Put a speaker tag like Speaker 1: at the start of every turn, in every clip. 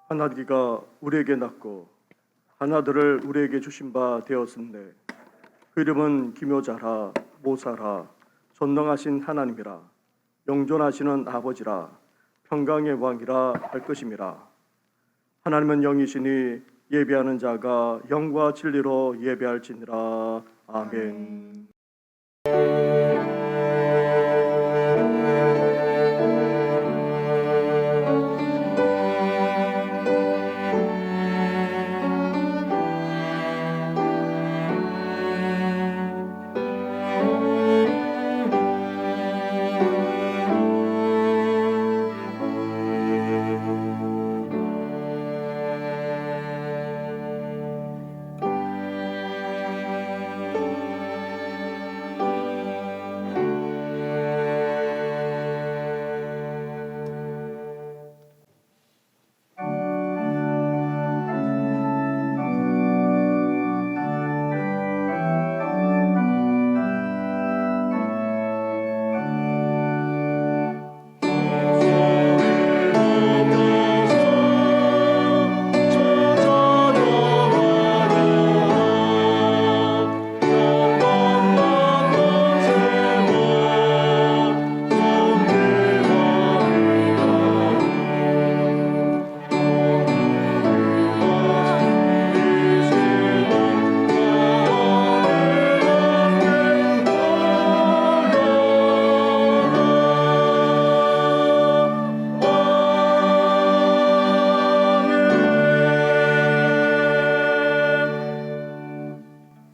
Speaker 1: 하나님과 우리에게 낳고 하나들을 우리에게 주신 바 되었은데 그 이름은 기묘자라 모사라 전능하신 하나님이라 영존하시는 아버지라 평강의 왕이라 할 것임이라. 하나님은 영이시니 예배하는 자가 영과 진리로 예배할지니라. 아멘.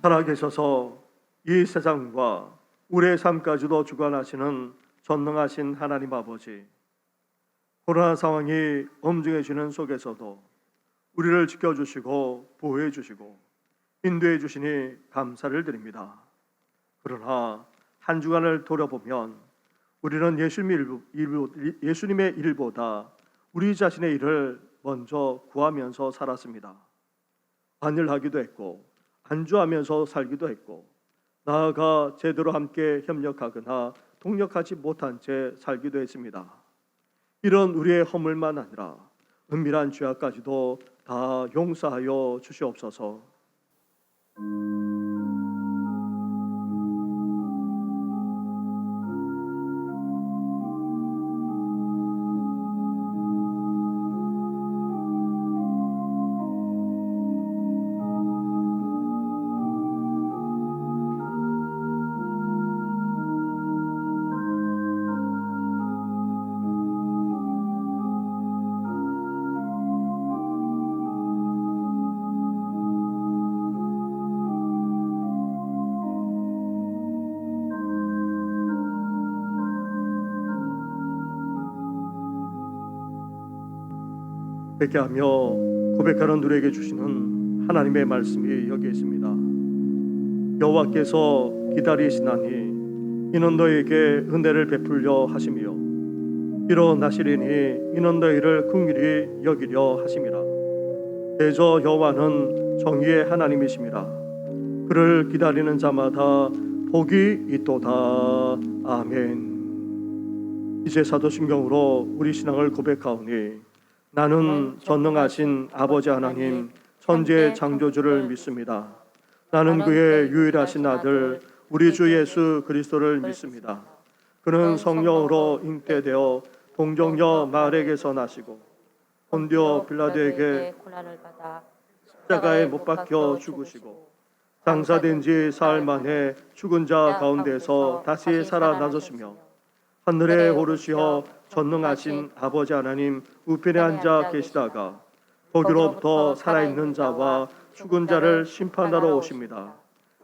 Speaker 1: 살아계셔서 이 세상과 우리의 삶까지도 주관하시는 전능하신 하나님 아버지, 코로나 상황이 엄중해지는 속에서도 우리를 지켜주시고 보호해 주시고 인도해 주시니 감사를 드립니다. 그러나 한 주간을 돌아보면 우리는 예수님의 일보다 우리 자신의 일을 먼저 구하면서 살았습니다. 안일하기도 했고 안주하면서 살기도 했고 나아가 제대로 함께 협력하거나 동력하지 못한 채 살기도 했습니다. 이런 우리의 허물만 아니라 은밀한 죄악까지도 다 용서하여 주시옵소서. 회개하며 고백하는 누리에게 주시는 하나님의 말씀이 여기 있습니다. 여호와께서 기다리시나니 이는 너에게 은혜를 베풀려 하시며 일어나시리니 이는 너희를 긍휼히 여기려 하심이라. 대저 여호와는 정의의 하나님이심이라. 그를 기다리는 자마다 복이 있도다. 아멘. 이제 사도신경으로 우리 신앙을 고백하오니 나는 전능하신 아버지 하나님 천지의 창조주를 믿습니다. 나는 그의 유일하신 아들 우리 주 예수 그리스도를 믿습니다. 그는 성령으로 잉태되어 동정녀 마리아에게서 나시고 본디오 빌라도에게 고난을 받아 십자가에 못 박혀 죽으시고 장사된 지 사흘 만에 죽은 자 가운데서 다시 살아나셨으며 하늘에 오르시어 전능하신 아버지 하나님 우편에 앉아 계시다가 거기로부터 살아있는 자와 죽은 자를 심판하러 오십니다.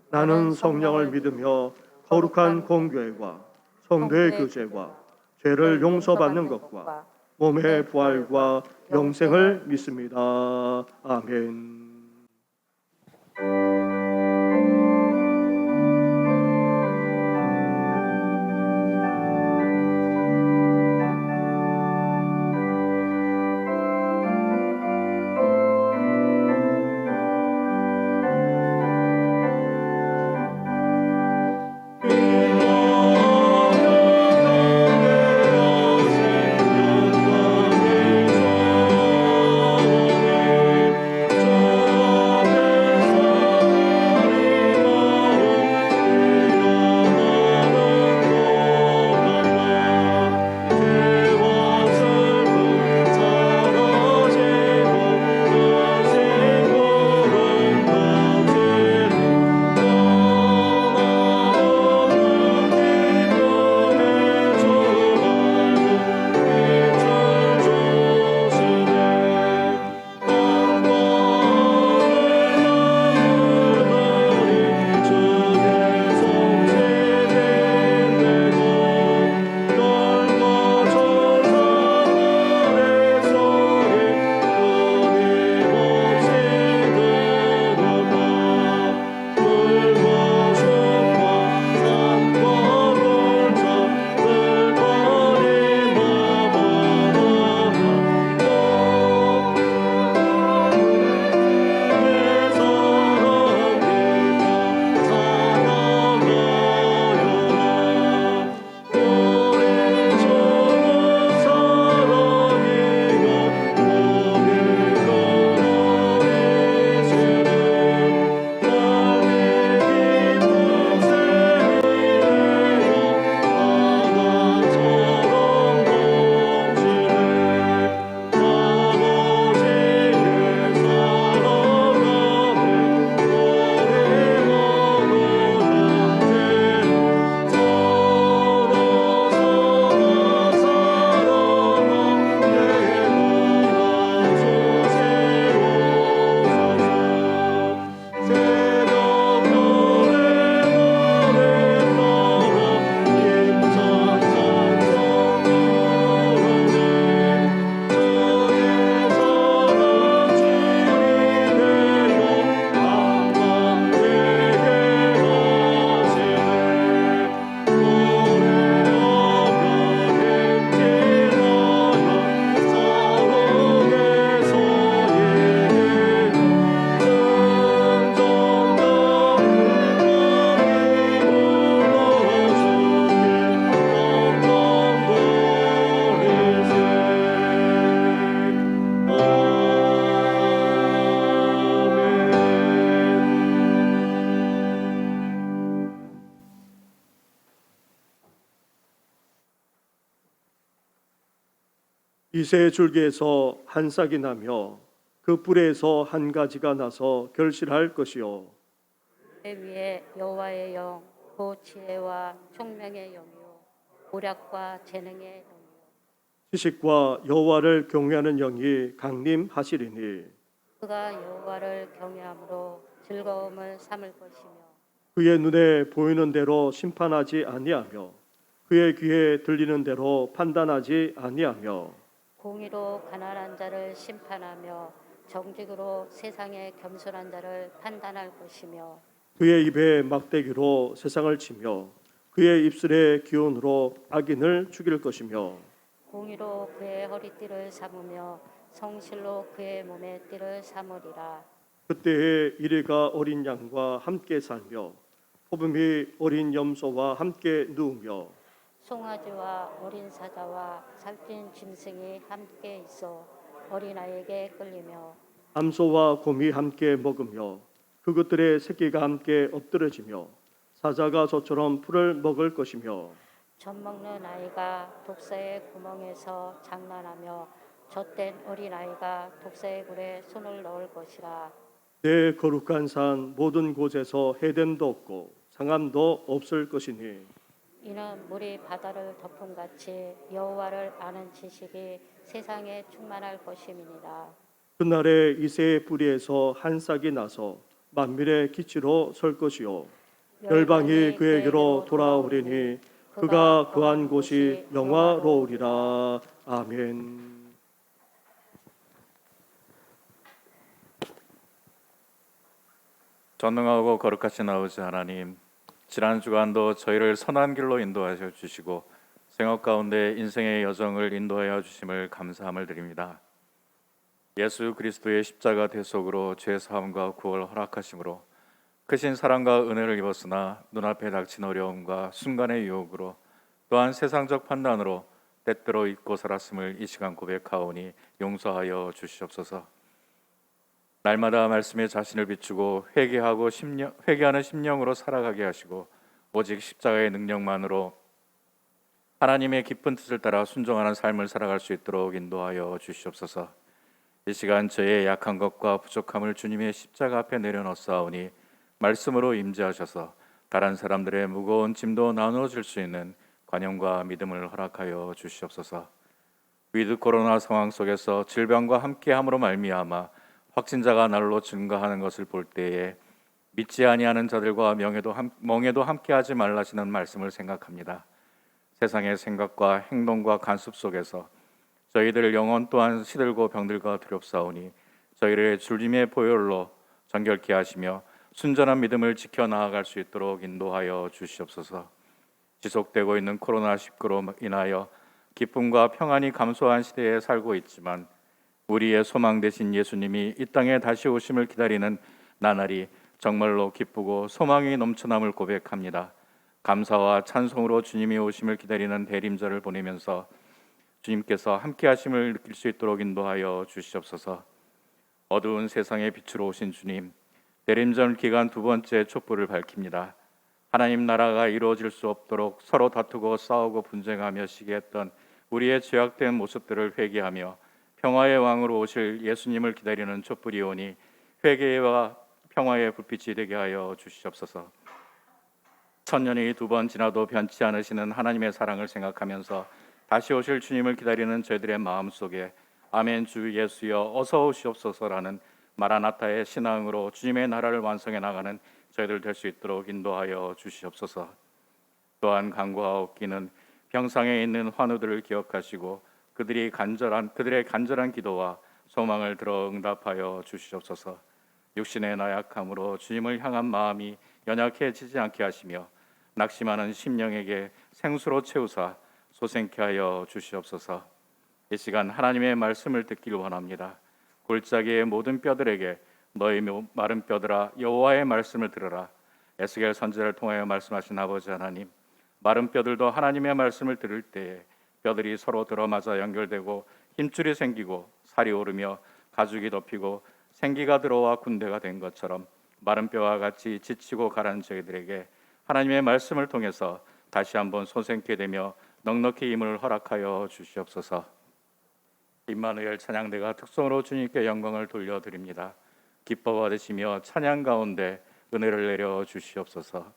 Speaker 1: 나는 성령을 믿으며 거룩한 공교회와 성도의 교제와 죄를 용서받는 것과 몸의 부활과 영생을 믿습니다. 아멘. 이새 줄기에서 한 싹이 나며 그 뿔에서 한 가지가 나서 결실할 것이요
Speaker 2: 내 위에 여호와의 영, 그 지혜와 총명의 영이요, 오략과 재능의 영이요.
Speaker 1: 지식과 여호와를 경외하는 영이 강림하시리니
Speaker 2: 그가 여호와를 경외함으로 즐거움을 삼을 것이며
Speaker 1: 그의 눈에 보이는 대로 심판하지 아니하며 그의 귀에 들리는 대로 판단하지 아니하며
Speaker 2: 공의로 가난한 자를 심판하며 정직으로 세상의 겸손한 자를 판단할 것이며
Speaker 1: 그의 입에 막대기로 세상을 치며 그의 입술의 기운으로 악인을 죽일 것이며
Speaker 2: 공의로 그의 허리띠를 삼으며 성실로 그의 몸의 띠를 삼으리라.
Speaker 1: 그때에 이레가 어린 양과 함께 살며 호범이 어린 염소와 함께 누우며
Speaker 2: 송아지와 어린 사자와 살찐 짐승이 함께 있어 어린아이에게 끌리며
Speaker 1: 암소와 곰이 함께 먹으며 그것들의 새끼가 함께 엎드러지며 사자가 저처럼 풀을 먹을 것이며
Speaker 2: 젖 먹는 아이가 독사의 구멍에서 장난하며 젖된 어린아이가 독사의 굴에 손을 넣을 것이라.
Speaker 1: 내 거룩한 산 모든 곳에서 해됨도 없고 상함도 없을 것이니
Speaker 2: 이는 물이 바다를 덮음같이 여호와를 아는 지식이 세상에 충만할 것임이니라.
Speaker 1: 그날에 이새의 뿌리에서 한 싹이 나서 만민의 기치로 설 것이요 열방이 그에게로 돌아오리니 그가 거한 곳이 영화로우리라. 아멘.
Speaker 3: 전능하고 거룩하신 아버지 하나님, 지난 주간도 저희를 선한 길로 인도하여 주시고 생업 가운데 인생의 여정을 인도하여 주심을 감사함을 드립니다. 예수 그리스도의 십자가 대속으로 죄 사함과 구원을 허락하심으로 크신 사랑과 은혜를 입었으나 눈앞에 닥친 어려움과 순간의 유혹으로 또한 세상적 판단으로 때때로 잊고 살았음을 이 시간 고백하오니 용서하여 주시옵소서. 날마다 말씀에 자신을 비추고 회개하는 심령으로 살아가게 하시고 오직 십자가의 능력만으로 하나님의 깊은 뜻을 따라 순종하는 삶을 살아갈 수 있도록 인도하여 주시옵소서. 이 시간 저의 약한 것과 부족함을 주님의 십자가 앞에 내려놓사오니 말씀으로 임재하셔서 다른 사람들의 무거운 짐도 나누어질 수 있는 관용과 믿음을 허락하여 주시옵소서. 위드 코로나 상황 속에서 질병과 함께함으로 말미암아 확진자가 날로 증가하는 것을 볼 때에 믿지 아니하는 자들과 멍에도 함께하지 말라시는 말씀을 생각합니다. 세상의 생각과 행동과 간섭 속에서 저희들 영혼 또한 시들고 병들과 두렵사오니 저희를 주님의 보혈로 정결케 하시며 순전한 믿음을 지켜 나아갈 수 있도록 인도하여 주시옵소서. 지속되고 있는 코로나19로 인하여 기쁨과 평안이 감소한 시대에 살고 있지만 우리의 소망 되신 예수님이 이 땅에 다시 오심을 기다리는 나날이 정말로 기쁘고 소망이 넘쳐남을 고백합니다. 감사와 찬송으로 주님이 오심을 기다리는 대림절을 보내면서 주님께서 함께 하심을 느낄 수 있도록 인도하여 주시옵소서. 어두운 세상의 빛으로 오신 주님, 대림절 기간 두 번째 촛불을 밝힙니다. 하나님 나라가 이루어질 수 없도록 서로 다투고 싸우고 분쟁하며 시기했던 우리의 죄악된 모습들을 회개하며 평화의 왕으로 오실 예수님을 기다리는 촛불이 오니 회개와 평화의 불빛이 되게 하여 주시옵소서. 천년이 두 번 지나도 변치 않으시는 하나님의 사랑을 생각하면서 다시 오실 주님을 기다리는 저희들의 마음속에 아멘 주 예수여 어서 오시옵소서라는 마라나타의 신앙으로 주님의 나라를 완성해 나가는 저희들 될 수 있도록 인도하여 주시옵소서. 또한 간구하옵기는 병상에 있는 환우들을 기억하시고 그들의 간절한 기도와 소망을 들어 응답하여 주시옵소서. 육신의 나약함으로 주님을 향한 마음이 연약해지지 않게 하시며 낙심하는 심령에게 생수로 채우사 소생케 하여 주시옵소서. 이 시간 하나님의 말씀을 듣기를 원합니다. 골짜기의 모든 뼈들에게 너희 마른 뼈들아 여호와의 말씀을 들으라. 에스겔 선지자를 통하여 말씀하신 아버지 하나님, 마른 뼈들도 하나님의 말씀을 들을 때에 뼈들이 서로 들어맞아 연결되고 힘줄이 생기고 살이 오르며 가죽이 덮이고 생기가 들어와 군대가 된 것처럼 마른 뼈와 같이 지치고 가라앉은 저희들에게 하나님의 말씀을 통해서 다시 한번 소생케 되며 넉넉히 힘을 허락하여 주시옵소서. 임마누엘 찬양대가 특성으로 주님께 영광을 돌려드립니다. 기뻐 받으시며 찬양 가운데 은혜를 내려 주시옵소서.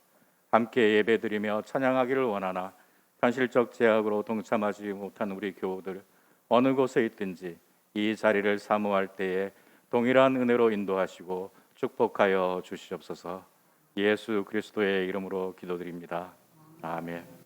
Speaker 3: 함께 예배드리며 찬양하기를 원하나 현실적 제약으로 동참하지 못한 우리 교우들 어느 곳에 있든지 이 자리를 사모할 때에 동일한 은혜로 인도하시고 축복하여 주시옵소서. 예수 그리스도의 이름으로 기도드립니다. 아멘.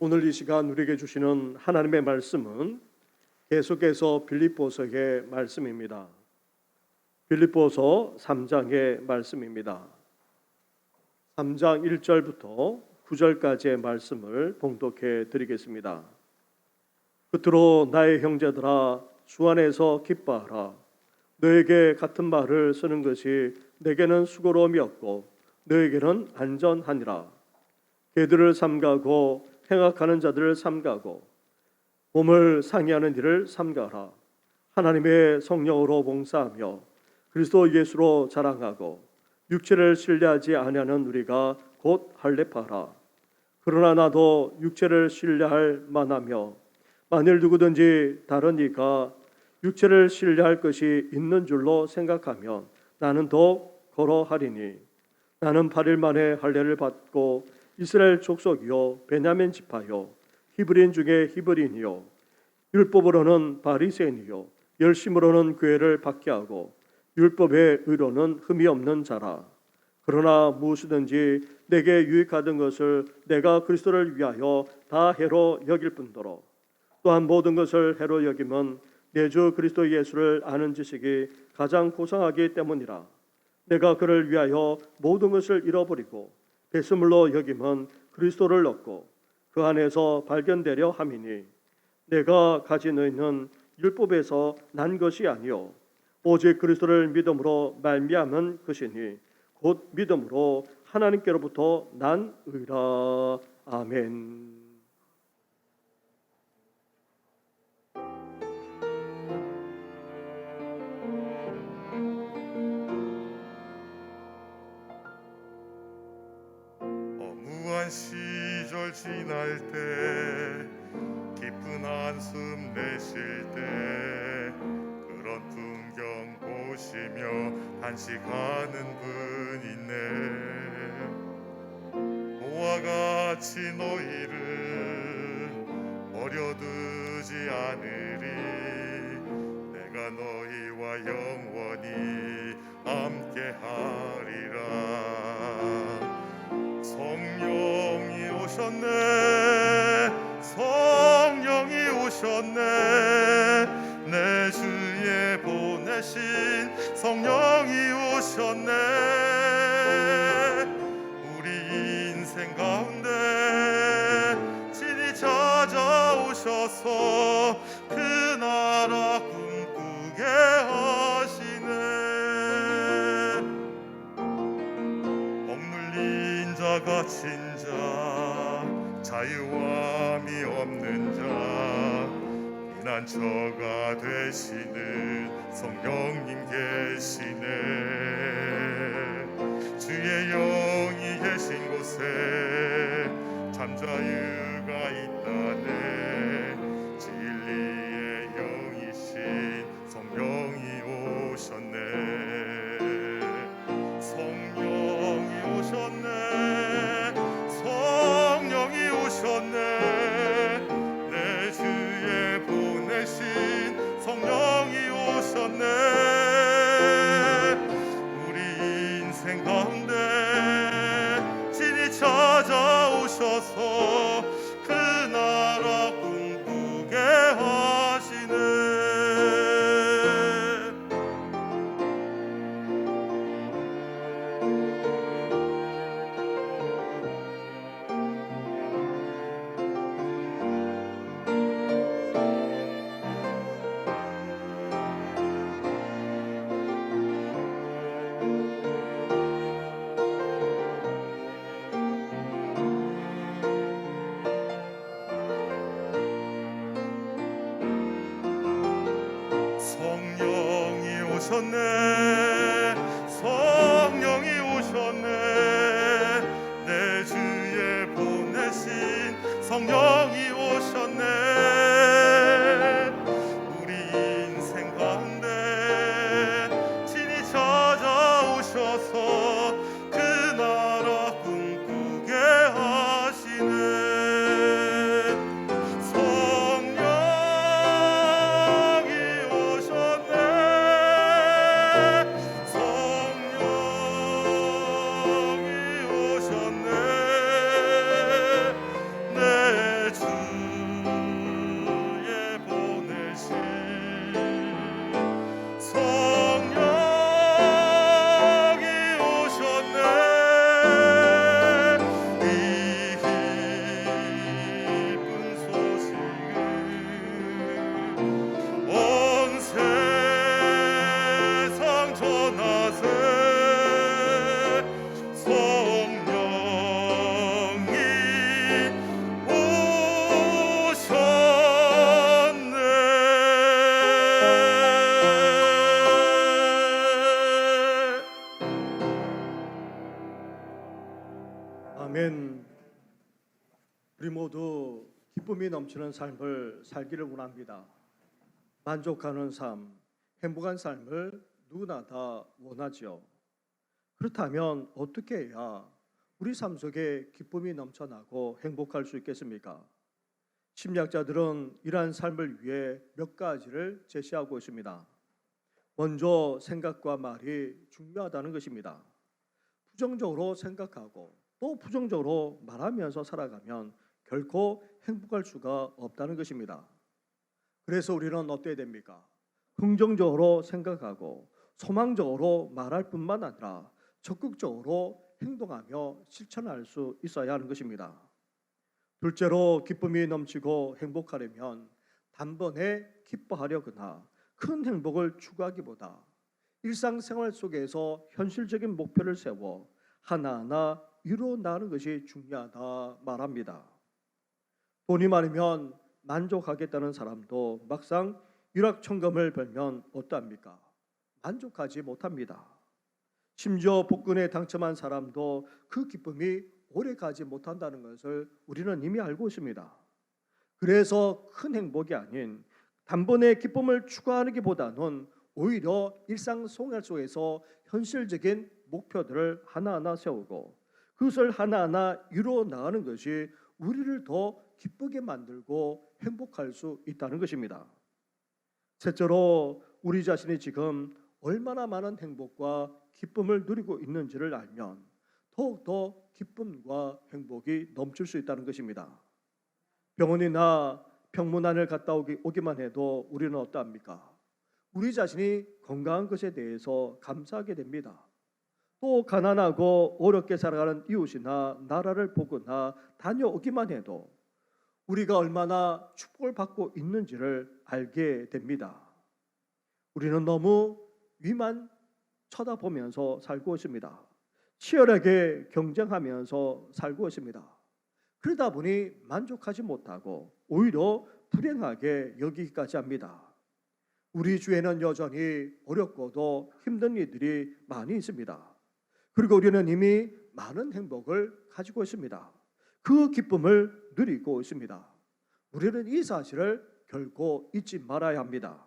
Speaker 1: 오늘 이 시간 우리에게 주시는 하나님의 말씀은 계속해서 빌립보서의 말씀입니다. 빌립보서 3장의 말씀입니다. 3장 1절부터 9절까지의 말씀을 봉독해 드리겠습니다. 끝으로 나의 형제들아 주 안에서 기뻐하라. 너에게 같은 말을 쓰는 것이 내게는 수고로움이 없고 너에게는 안전하니라. 개들을 삼가고 행악하는 자들을 삼가고 몸을 상해하는 일을 삼가라. 하나님의 성령으로 봉사하며 그리스도 예수로 자랑하고 육체를 신뢰하지 아니하는 우리가 곧 할례파라. 그러나 나도 육체를 신뢰할 만하며 만일 누구든지 다른 이가 육체를 신뢰할 것이 있는 줄로 생각하면 나는 더욱 거러하리니 나는 8일 만에 할례를 받고 이스라엘 족속이요 베냐민 지파요 히브리인 중에 히브리인이요 율법으로는 바리새인이요 열심으로는 교회를 받게 하고 율법의 의로는 흠이 없는 자라. 그러나 무엇이든지 내게 유익하던 것을 내가 그리스도를 위하여 다 해로 여길 뿐더러 또한 모든 것을 해로 여김은 내 주 그리스도 예수를 아는 지식이 가장 고상하기 때문이라. 내가 그를 위하여 모든 것을 잃어버리고 배수물로 여김은 그리스도를 얻고 그 안에서 발견되려 함이니 내가 가진 의는 율법에서 난 것이 아니요 오직 그리스도를 믿음으로 말미암은 것이니 곧 믿음으로 하나님께로부터 난 의라. 아멘.
Speaker 4: 어무한 시절 지날 때 깊은 한숨 내쉴 때 그런 풍경 보시며 단식하는 분 있네. 모와 같이 너희를 버려두지 않으리. 내가 너희와 영원히 함께하리라. 성령이 오셨네. 성령이 오셨네. 내 주에 보내신 성령이 오셨네. 우리 인생 가운데 친히 찾아오셔서 그 나라 꿈꾸게 하시네. 억눌린 자 갇힌 자 자유함이 없는 자 피난처가 되시는 성령님 계시네. 주의 영이 계신 곳에 잠자유가 있다네. 진리의 영이신 성령이 오셨네. 성령이 오셨네. 성령이 오셨네. 내 주에 보내신 성령이 오셨네. 우리 인생 가운데 친히 찾아오셔서 그 나라 꿈꾸게 하시네. 성령이 오셨네. 성령이 오셨네. 내 주에 보내신 성령이 오셨네. 우리 인생 가운데 친히 찾아오셔서 그 나라 꿈꾸게 하시네. 성령이 오셨네. 성령이 오셨네. 내 주에 보내신 성령이 오셨네. 이 기쁜 소식을 온 세상 전하세. 성령이 오셨네.
Speaker 1: 아멘. 우리 모두 기쁨이 넘치는 삶을 살기를 원합니다. 만족하는 삶, 행복한 삶을 누구나 다 원하지요. 그렇다면 어떻게 해야 우리 삶 속에 기쁨이 넘쳐나고 행복할 수 있겠습니까? 심리학자들은 이러한 삶을 위해 몇 가지를 제시하고 있습니다. 먼저 생각과 말이 중요하다는 것입니다. 부정적으로 생각하고 또 부정적으로 말하면서 살아가면 결코 행복할 수가 없다는 것입니다. 그래서 우리는 어때야 됩니까? 긍정적으로 생각하고 소망적으로 말할 뿐만 아니라 적극적으로 행동하며 실천할 수 있어야 하는 것입니다. 둘째로, 기쁨이 넘치고 행복하려면 단번에 기뻐하려거나 큰 행복을 추구하기보다 일상생활 속에서 현실적인 목표를 세워 하나하나 이루어 나가는 것이 중요하다 말합니다. 돈이 많으면 만족하겠다는 사람도 막상 일확천금을 벌면 어떠합니까? 만족하지 못합니다. 심지어 복권에 당첨한 사람도 그 기쁨이 오래 가지 못한다는 것을 우리는 이미 알고 있습니다. 그래서 큰 행복이 아닌 단번에 기쁨을 추구하기보다는 오히려 일상생활 속에서 현실적인 목표들을 하나하나 세우고 그것을 하나하나 이루어 나가는 것이 우리를 더 기쁘게 만들고 행복할 수 있다는 것입니다. 셋째로, 우리 자신이 지금 얼마나 많은 행복과 기쁨을 누리고 있는지를 알면 더욱더 기쁨과 행복이 넘칠 수 있다는 것입니다. 병원이나 병문안을 갔다 오기만 해도 우리는 어떠합니까? 우리 자신이 건강한 것에 대해서 감사하게 됩니다. 또 가난하고 어렵게 살아가는 이웃이나 나라를 보거나 다녀오기만 해도 우리가 얼마나 축복을 받고 있는지를 알게 됩니다. 우리는 너무 위만 쳐다보면서 살고 있습니다. 치열하게 경쟁하면서 살고 있습니다. 그러다 보니 만족하지 못하고 오히려 불행하게 여기기까지 합니다. 우리 주에는 여전히 어렵고도 힘든 일들이 많이 있습니다. 그리고 우리는 이미 많은 행복을 가지고 있습니다. 그 기쁨을 누리고 있습니다. 우리는 이 사실을 결코 잊지 말아야 합니다.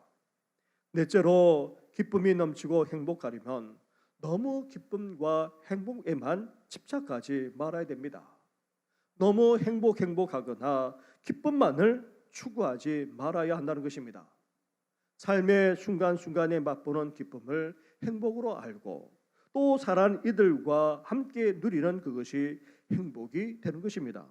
Speaker 1: 넷째로, 기쁨이 넘치고 행복하려면 너무 기쁨과 행복에만 집착하지 말아야 됩니다. 너무 행복하거나 기쁨만을 추구하지 말아야 한다는 것입니다. 삶의 순간순간에 맛보는 기쁨을 행복으로 알고 또 사랑하는 이들과 함께 누리는 그것이 행복이 되는 것입니다.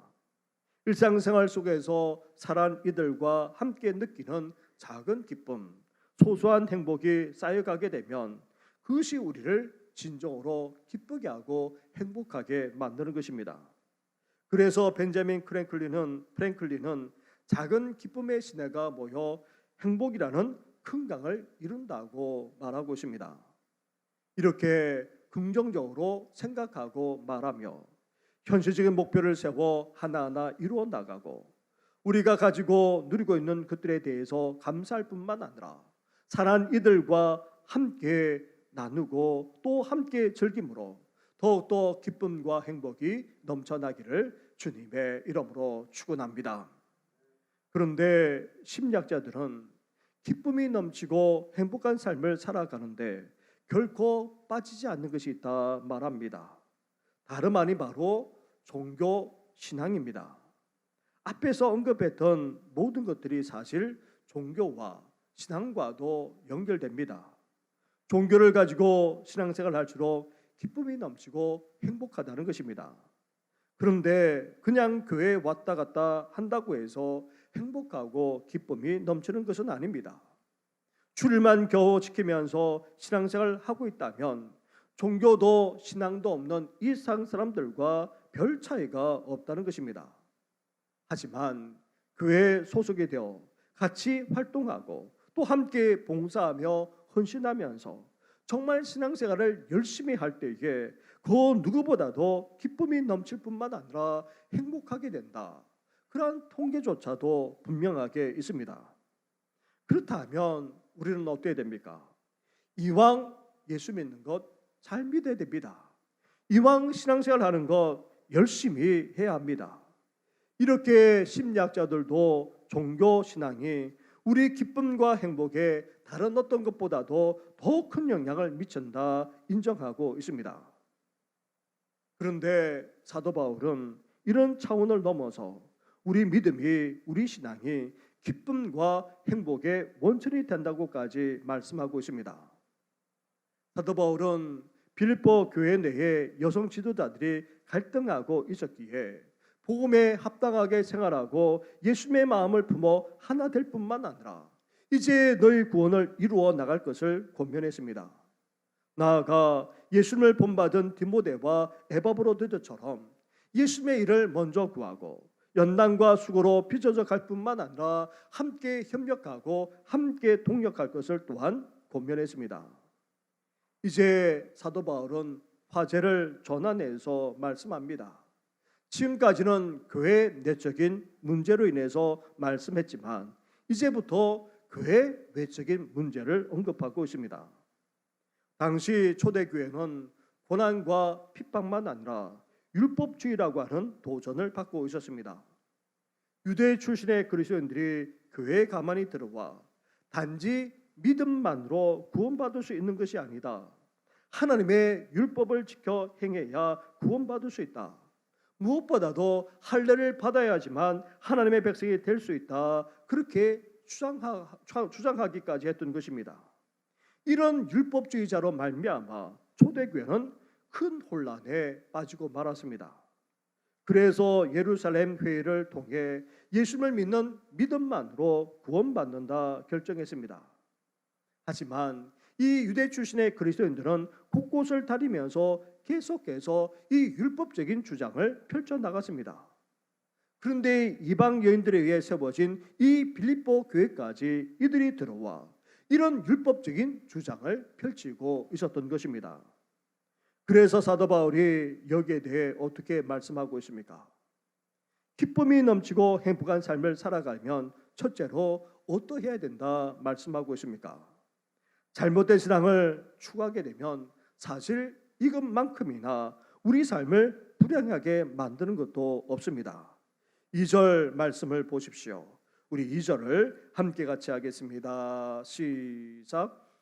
Speaker 1: 일상생활 속에서 사랑하는 이들과 함께 느끼는 작은 기쁨, 소소한 행복이 쌓여가게 되면 그것이 우리를 진정으로 기쁘게 하고 행복하게 만드는 것입니다. 그래서 벤자민 프랭클린은 작은 기쁨의 시내가 모여 행복이라는 큰 강을 이룬다고 말하고 있습니다. 이렇게 긍정적으로 생각하고 말하며 현실적인 목표를 세워 하나하나 이루어 나가고 우리가 가지고 누리고 있는 것들에 대해서 감사할 뿐만 아니라 사랑하는 이들과 함께 나누고 또 함께 즐김으로 더욱더 기쁨과 행복이 넘쳐나기를 주님의 이름으로 축원합니다. 그런데 심리학자들은 기쁨이 넘치고 행복한 삶을 살아가는데 결코 빠지지 않는 것이 있다 말합니다. 다름 아닌 바로 종교 신앙입니다. 앞에서 언급했던 모든 것들이 사실 종교와 신앙과도 연결됩니다. 종교를 가지고 신앙생활을 할수록 기쁨이 넘치고 행복하다는 것입니다. 그런데 그냥 교회에 왔다 갔다 한다고 해서 행복하고 기쁨이 넘치는 것은 아닙니다. 주일만 겨우 지키면서 신앙생활을 하고 있다면 종교도 신앙도 없는 일상 사람들과 별 차이가 없다는 것입니다. 하지만 교회에 소속이 되어 같이 활동하고 또 함께 봉사하며 헌신하면서 정말 신앙생활을 열심히 할 때에 그 누구보다도 기쁨이 넘칠 뿐만 아니라 행복하게 된다. 그러한 통계조차도 분명하게 있습니다. 그렇다면 우리는 어떻게 됩니까? 이왕 예수 믿는 것 잘 믿어야 됩니다. 이왕 신앙생활 하는 것 열심히 해야 합니다. 이렇게 심리학자들도 종교 신앙이 우리 기쁨과 행복에 다른 어떤 것보다도 더 큰 영향을 미친다 인정하고 있습니다. 그런데 사도 바울은 이런 차원을 넘어서 우리 믿음이, 우리 신앙이 기쁨과 행복의 원천이 된다고까지 말씀하고 있습니다. 사도 바울은 빌립보 교회 내에 여성 지도자들이 갈등하고 있었기에 복음에 합당하게 생활하고 예수님의 마음을 품어 하나 될 뿐만 아니라 이제 너희 구원을 이루어 나갈 것을 권면했습니다. 나아가 예수님을 본받은 디모데와 에바브로드처럼 예수님의 일을 먼저 구하고 연단과 수고로 빚어져 갈 뿐만 아니라 함께 협력하고 함께 동력할 것을 또한 권면했습니다. 이제 사도 바울은 화제를 전환해서 말씀합니다. 지금까지는 교회 내적인 문제로 인해서 말씀했지만 이제부터 교회 외적인 문제를 언급하고 있습니다. 당시 초대교회는 고난과 핍박만 아니라 율법주의라고 하는 도전을 받고 있었습니다. 유대 출신의 그리스도인들이 교회에 가만히 들어와 단지 믿음만으로 구원받을 수 있는 것이 아니다. 하나님의 율법을 지켜 행해야 구원받을 수 있다. 무엇보다도 할례를 받아야지만 하나님의 백성이 될 수 있다. 그렇게 주장하기까지 했던 것입니다. 이런 율법주의자로 말미암아 초대교회는 큰 혼란에 빠지고 말았습니다. 그래서 예루살렘 회의를 통해 예수님을 믿는 믿음만으로 구원받는다 결정했습니다. 하지만 이 유대 출신의 그리스도인들은 곳곳을 다니면서 계속해서 이 율법적인 주장을 펼쳐나갔습니다. 그런데 이방 여인들에 의해 세워진 이 빌립보 교회까지 이들이 들어와 이런 율법적인 주장을 펼치고 있었던 것입니다. 그래서 사도 바울이 여기에 대해 어떻게 말씀하고 있습니까? 기쁨이 넘치고 행복한 삶을 살아가려면 첫째로 어떠해야 된다 말씀하고 있습니까? 잘못된 신앙을 추구하게 되면 사실 이것만큼이나 우리 삶을 불행하게 만드는 것도 없습니다. 2절 말씀을 보십시오. 우리 2절을 함께 같이 하겠습니다. 시작.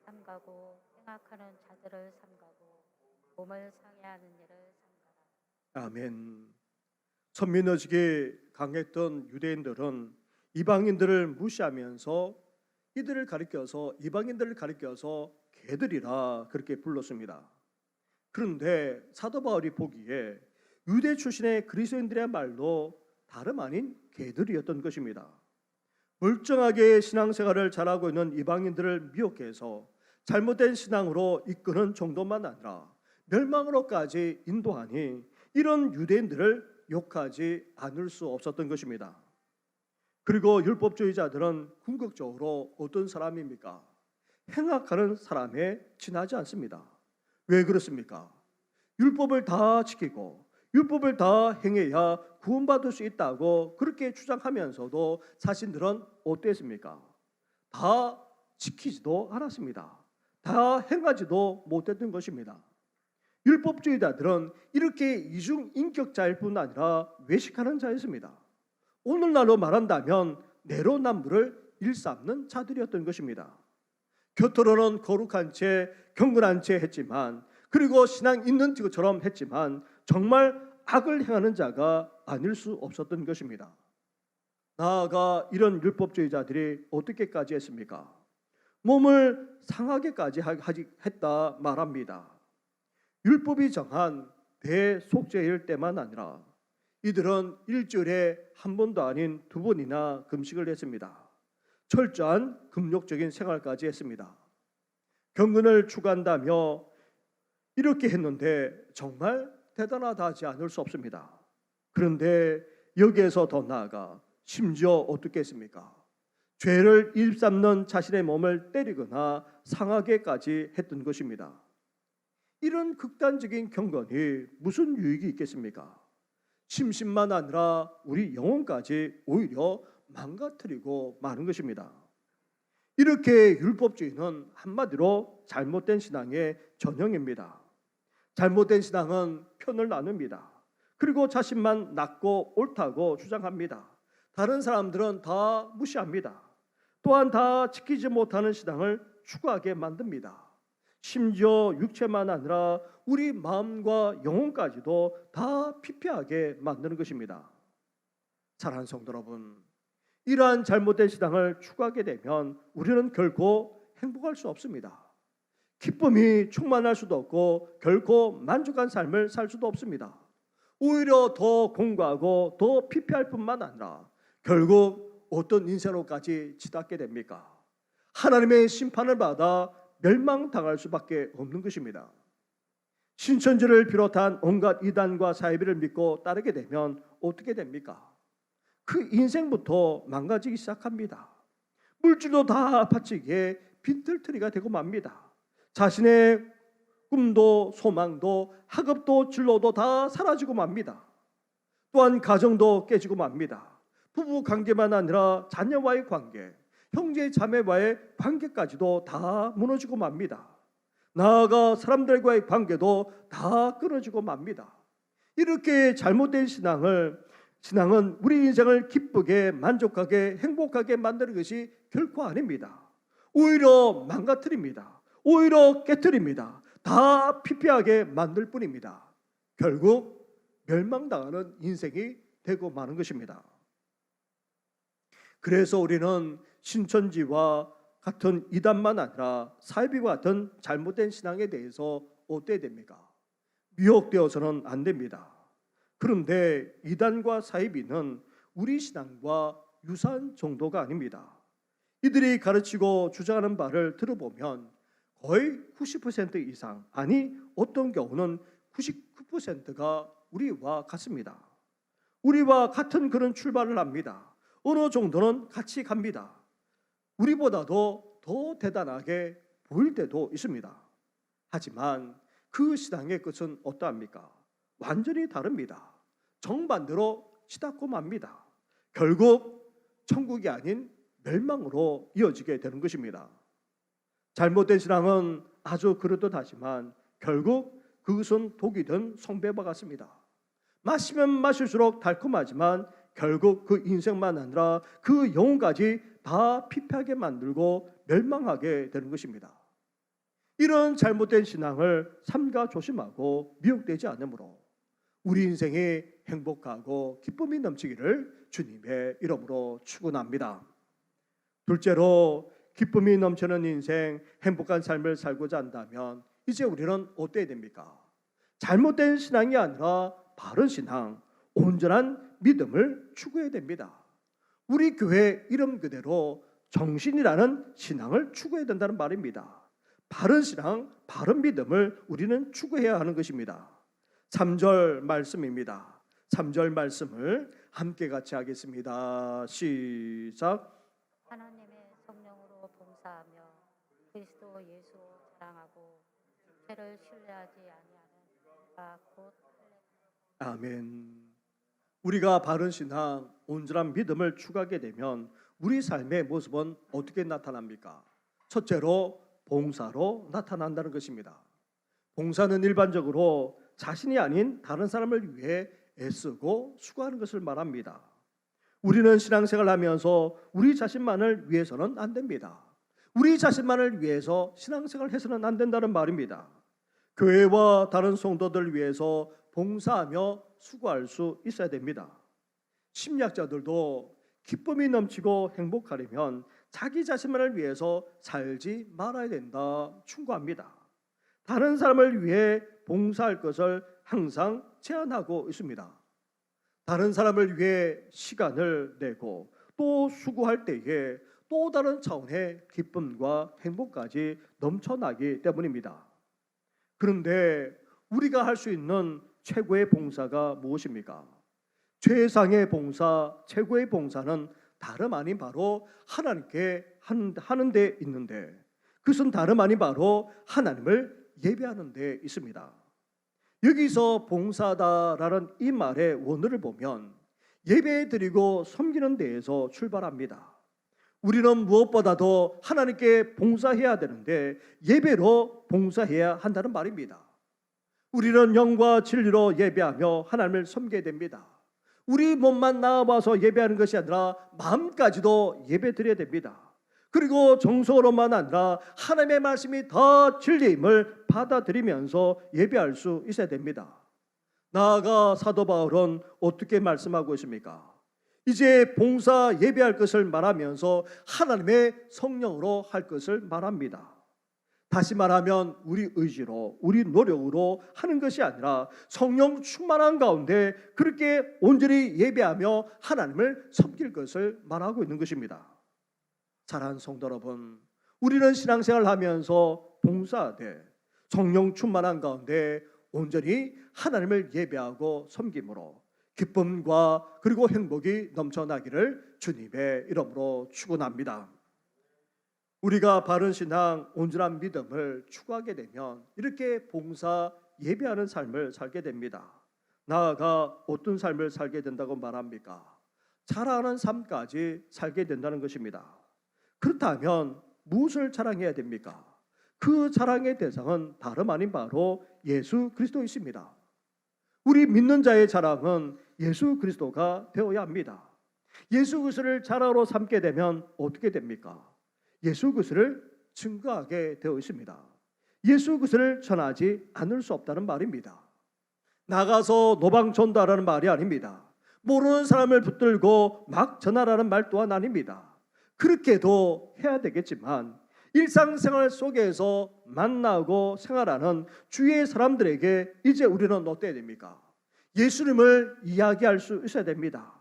Speaker 2: 삼가고 생각하는 자들을 삼가고 몸을 상해하는 일을 삼가라.
Speaker 1: 아멘. 선민의식이 강했던 유대인들은 이방인들을 무시하면서 이방인들을 가리켜서 개들이라 그렇게 불렀습니다. 그런데 사도 바울이 보기에 유대 출신의 그리스도인들의 말도 다름 아닌 개들이었던 것입니다. 멀쩡하게 신앙생활을 잘하고 있는 이방인들을 미혹해서 잘못된 신앙으로 이끄는 정도만 아니라 멸망으로까지 인도하니 이런 유대인들을 욕하지 않을 수 없었던 것입니다. 그리고 율법주의자들은 궁극적으로 어떤 사람입니까? 행악하는 사람에 지나지 않습니다. 왜 그렇습니까? 율법을 다 지키고 율법을 다 행해야 구원받을 수 있다고 그렇게 주장하면서도 자신들은 어땠습니까? 다 지키지도 않았습니다. 다 행하지도 못했던 것입니다. 율법주의자들은 이렇게 이중인격자일 뿐 아니라 외식하는 자였습니다. 오늘날로 말한다면 내로남불을 일삼는 자들이었던 것입니다. 겉으로는 거룩한 채 경건한 채 했지만 그리고 신앙 있는 것처럼 했지만 정말 악을 행하는 자가 아닐 수 없었던 것입니다. 나아가 이런 율법주의자들이 어떻게까지 했습니까? 몸을 상하게까지 했다 말합니다. 율법이 정한 대속죄일 때만 아니라 이들은 일주일에 한 번도 아닌 두 번이나 금식을 했습니다. 철저한 금욕적인 생활까지 했습니다. 경건을 추구한다며 이렇게 했는데 정말 대단하다 하지 않을 수 없습니다. 그런데 여기에서 더 나아가 심지어 어떻게 했습니까? 죄를 일삼는 자신의 몸을 때리거나 상하게까지 했던 것입니다. 이런 극단적인 경건이 무슨 유익이 있겠습니까? 심신만 아니라 우리 영혼까지 오히려 망가뜨리고 마는 것입니다. 이렇게 율법주의는 한마디로 잘못된 신앙의 전형입니다. 잘못된 신앙은 편을 나눕니다. 그리고 자신만 낫고 옳다고 주장합니다. 다른 사람들은 다 무시합니다. 또한 다 지키지 못하는 신앙을 추구하게 만듭니다. 심지어 육체만 아니라 우리 마음과 영혼까지도 다 피폐하게 만드는 것입니다. 사랑하는 성도 여러분, 이러한 잘못된 신앙을 추구하게 되면 우리는 결코 행복할 수 없습니다. 기쁨이 충만할 수도 없고 결코 만족한 삶을 살 수도 없습니다. 오히려 더 공고하고 더 피폐할 뿐만 아니라 결국 어떤 인생으로까지 치닫게 됩니까? 하나님의 심판을 받아 멸망당할 수밖에 없는 것입니다. 신천지를 비롯한 온갖 이단과 사이비를 믿고 따르게 되면 어떻게 됩니까? 그 인생부터 망가지기 시작합니다. 물질도 다 바치기에 빈털터리가 되고 맙니다. 자신의 꿈도 소망도 학업도 진로도 다 사라지고 맙니다. 또한 가정도 깨지고 맙니다. 부부 관계만 아니라 자녀와의 관계, 형제 자매와의 관계까지도 다 무너지고 맙니다. 나아가 사람들과의 관계도 다 끊어지고 맙니다. 이렇게 잘못된 신앙은 우리 인생을 기쁘게 만족하게 행복하게 만드는 것이 결코 아닙니다. 오히려 망가뜨립니다. 오히려 깨뜨립니다. 다 피폐하게 만들 뿐입니다. 결국 멸망당하는 인생이 되고 마는 것입니다. 그래서 우리는 신천지와 같은 이단만 아니라 사이비와 같은 잘못된 신앙에 대해서 어때야 됩니까? 미혹되어서는 안 됩니다. 그런데 이단과 사이비는 우리 신앙과 유사한 정도가 아닙니다. 이들이 가르치고 주장하는 바를 들어보면 거의 90% 이상, 아니 어떤 경우는 99%가 우리와 같습니다. 우리와 같은 그런 출발을 합니다. 어느 정도는 같이 갑니다. 우리보다도 더 대단하게 보일 때도 있습니다. 하지만 그 신앙의 끝은 어떠합니까? 완전히 다릅니다. 정반대로 치닫고 맙니다. 결국 천국이 아닌 멸망으로 이어지게 되는 것입니다. 잘못된 신앙은 아주 그럴듯하지만 결국 그것은 독이 든 성배와 같습니다. 마시면 마실수록 달콤하지만 결국 그 인생만 아니라 그 영혼까지 다 피폐하게 만들고 멸망하게 되는 것입니다. 이런 잘못된 신앙을 삼가 조심하고 미혹되지 않으므로 우리 인생이 행복하고 기쁨이 넘치기를 주님의 이름으로 축원합니다. 둘째로 기쁨이 넘치는 인생, 행복한 삶을 살고자 한다면 이제 우리는 어때야 됩니까? 잘못된 신앙이 아니라 바른 신앙, 온전한 믿음을 추구해야 됩니다. 우리 교회 이름 그대로 정신이라는 신앙을 추구해야 된다는 말입니다. 바른 신앙, 바른 믿음을 우리는 추구해야 하는 것입니다. 3절 말씀입니다. 3절 말씀을 함께 같이 하겠습니다. 시작.
Speaker 2: 하나님의 성령으로 봉사하며 그리스도 예수 자랑하고 죄를 신뢰하지 아니하는 자가 곧
Speaker 1: 아멘. 우리가 바른 신앙, 온전한 믿음을 추구하게 되면 우리 삶의 모습은 어떻게 나타납니까? 첫째로 봉사로 나타난다는 것입니다. 봉사는 일반적으로 자신이 아닌 다른 사람을 위해 애쓰고 수고하는 것을 말합니다. 우리는 신앙생활을 하면서 우리 자신만을 위해서는 안 됩니다. 우리 자신만을 위해서 신앙생활을 해서는 안 된다는 말입니다. 교회와 다른 성도들 위해서 봉사하며 수고할 수 있어야 됩니다. 심리학자들도 기쁨이 넘치고 행복하려면 자기 자신만을 위해서 살지 말아야 된다 충고합니다. 다른 사람을 위해 봉사할 것을 항상 제안하고 있습니다. 다른 사람을 위해 시간을 내고 또 수고할 때에 또 다른 차원의 기쁨과 행복까지 넘쳐나기 때문입니다. 그런데 우리가 할 수 있는 최고의 봉사가 무엇입니까? 최상의 봉사, 최고의 봉사는 다름 아닌 바로 하나님께 하는 데 있는데 그것은 다름 아닌 바로 하나님을 예배하는 데 있습니다. 여기서 봉사다라는 이 말의 원어를 보면 예배드리고 섬기는 데에서 출발합니다. 우리는 무엇보다도 하나님께 봉사해야 되는데 예배로 봉사해야 한다는 말입니다. 우리는 영과 진리로 예배하며 하나님을 섬겨야 됩니다. 우리 몸만 나와서 예배하는 것이 아니라 마음까지도 예배드려야 됩니다. 그리고 정서로만 아니라 하나님의 말씀이 다 진리임을 받아들이면서 예배할 수 있어야 됩니다. 나아가 사도 바울은 어떻게 말씀하고 있습니까? 이제 봉사 예배할 것을 말하면서 하나님의 성령으로 할 것을 말합니다. 다시 말하면 우리 의지로, 우리 노력으로 하는 것이 아니라 성령 충만한 가운데 그렇게 온전히 예배하며 하나님을 섬길 것을 말하고 있는 것입니다. 사랑하는 성도 여러분, 우리는 신앙생활을 하면서 봉사하되 성령 충만한 가운데 온전히 하나님을 예배하고 섬김으로 기쁨과 그리고 행복이 넘쳐나기를 주님의 이름으로 축원합니다. 우리가 바른 신앙, 온전한 믿음을 추구하게 되면 이렇게 봉사, 예배하는 삶을 살게 됩니다. 나아가 어떤 삶을 살게 된다고 말합니까? 자랑하는 삶까지 살게 된다는 것입니다. 그렇다면 무엇을 자랑해야 됩니까? 그 자랑의 대상은 다름 아닌 바로 예수 그리스도이십니다. 우리 믿는 자의 자랑은 예수 그리스도가 되어야 합니다. 예수 그리스도를 자랑으로 삼게 되면 어떻게 됩니까? 예수 그리스도를 증거하게 되어 있습니다. 예수 그리스도를 전하지 않을 수 없다는 말입니다. 나가서 노방 전도하라는 말이 아닙니다. 모르는 사람을 붙들고 막 전하라는 말 또한 아닙니다. 그렇게도 해야 되겠지만 일상생활 속에서 만나고 생활하는 주위의 사람들에게 이제 우리는 어때야 됩니까? 예수님을 이야기할 수 있어야 됩니다.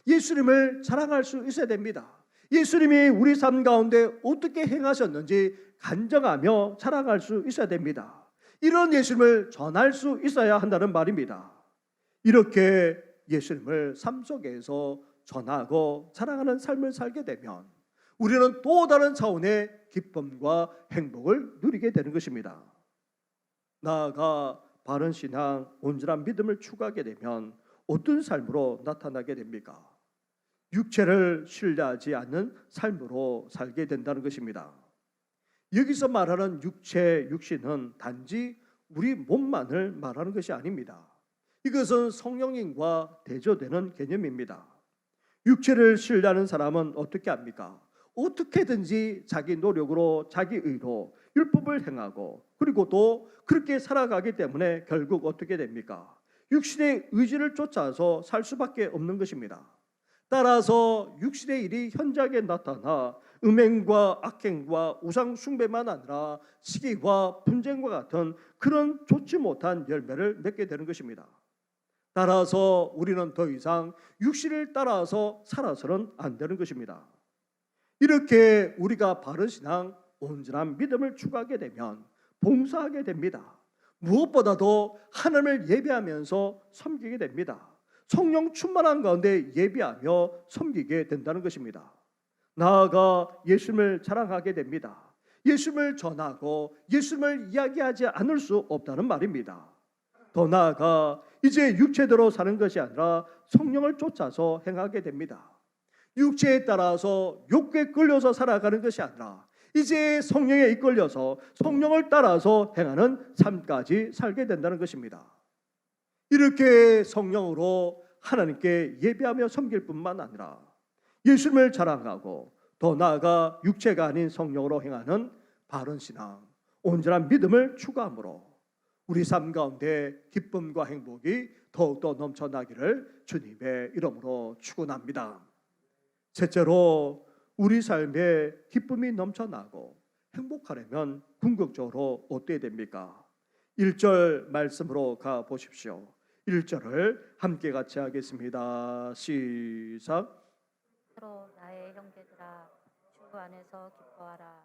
Speaker 1: 예수님을 자랑할 수 있어야 됩니다. 예수님이 우리 삶 가운데 어떻게 행하셨는지 간증하며 자랑할 수 있어야 됩니다. 이런 예수님을 전할 수 있어야 한다는 말입니다. 이렇게 예수님을 삶 속에서 전하고 자랑하는 삶을 살게 되면 우리는 또 다른 차원의 기쁨과 행복을 누리게 되는 것입니다. 나아가 바른 신앙, 온전한 믿음을 추구하게 되면 어떤 삶으로 나타나게 됩니까? 육체를 신뢰하지 않는 삶으로 살게 된다는 것입니다. 여기서 말하는 육체, 육신은 단지 우리 몸만을 말하는 것이 아닙니다. 이것은 성령님과 대조되는 개념입니다. 육체를 신뢰하는 사람은 어떻게 합니까? 어떻게든지 자기 노력으로, 자기 의로 율법을 행하고 그리고 또 그렇게 살아가기 때문에 결국 어떻게 됩니까? 육신의 의지를 쫓아서 살 수밖에 없는 것입니다. 따라서 육신의 일이 현장에 나타나 음행과 악행과 우상 숭배만 아니라 시기와 분쟁과 같은 그런 좋지 못한 열매를 맺게 되는 것입니다. 따라서 우리는 더 이상 육신을 따라서 살아서는 안 되는 것입니다. 이렇게 우리가 바른 신앙, 온전한 믿음을 추구하게 되면 봉사하게 됩니다. 무엇보다도 하나님을 예배하면서 섬기게 됩니다. 성령 충만한 가운데 예배하며 섬기게 된다는 것입니다. 나아가 예수님을 자랑하게 됩니다. 예수님을 전하고 예수님을 이야기하지 않을 수 없다는 말입니다. 더 나아가 이제 육체대로 사는 것이 아니라 성령을 쫓아서 행하게 됩니다. 육체에 따라서 욕구에 끌려서 살아가는 것이 아니라 이제 성령에 이끌려서 성령을 따라서 행하는 삶까지 살게 된다는 것입니다. 이렇게 성령으로 하나님께 예배하며 섬길 뿐만 아니라 예수님을 자랑하고 더 나아가 육체가 아닌 성령으로 행하는 바른 신앙, 온전한 믿음을 추구함으로 우리 삶 가운데 기쁨과 행복이 더욱더 넘쳐나기를 주님의 이름으로 축원합니다. 셋째로 우리 삶에 기쁨이 넘쳐나고 행복하려면 궁극적으로 어때야 됩니까? 1절 말씀으로 가 보십시오. 1절을 함께 같이 하겠습니다. 시작.
Speaker 2: 서로 나의 형제들아 주 안에서 기뻐하라.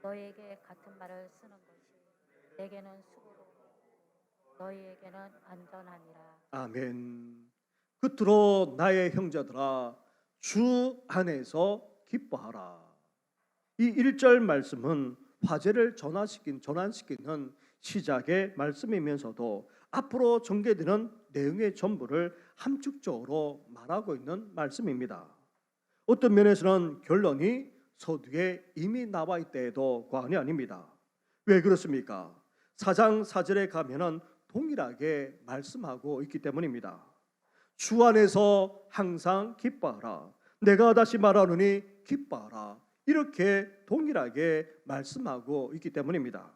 Speaker 2: 너희에게 같은 말을 쓰는 것이 내게는 수고로 너희에게는 안전하니라.
Speaker 1: 아멘. 끝으로 나의 형제들아 주 안에서 기뻐하라. 이 1절 말씀은 화제를 전환시키는 시작의 말씀이면서도 앞으로 전개되는 내용의 전부를 함축적으로 말하고 있는 말씀입니다. 어떤 면에서는 결론이 서두에 이미 나와 있다해도 과언이 아닙니다. 왜 그렇습니까? 4장 4절에 가면은 동일하게 말씀하고 있기 때문입니다. 주 안에서 항상 기뻐하라. 내가 다시 말하노니 기뻐하라. 이렇게 동일하게 말씀하고 있기 때문입니다.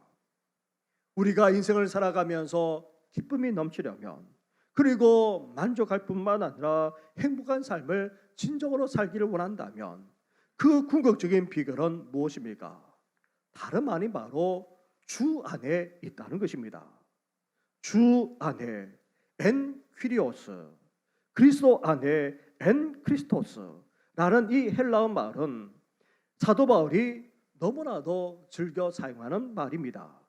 Speaker 1: 우리가 인생을 살아가면서 기쁨이 넘치려면 그리고 만족할 뿐만 아니라 행복한 삶을 진정으로 살기를 원한다면 그 궁극적인 비결은 무엇입니까? 다름 아닌 바로 주 안에 있다는 것입니다. 주 안에 엔 퀴리오스, 그리스도 안에 엔 크리스토스라는 이 헬라어 말은 사도 바울이 너무나도 즐겨 사용하는 말입니다.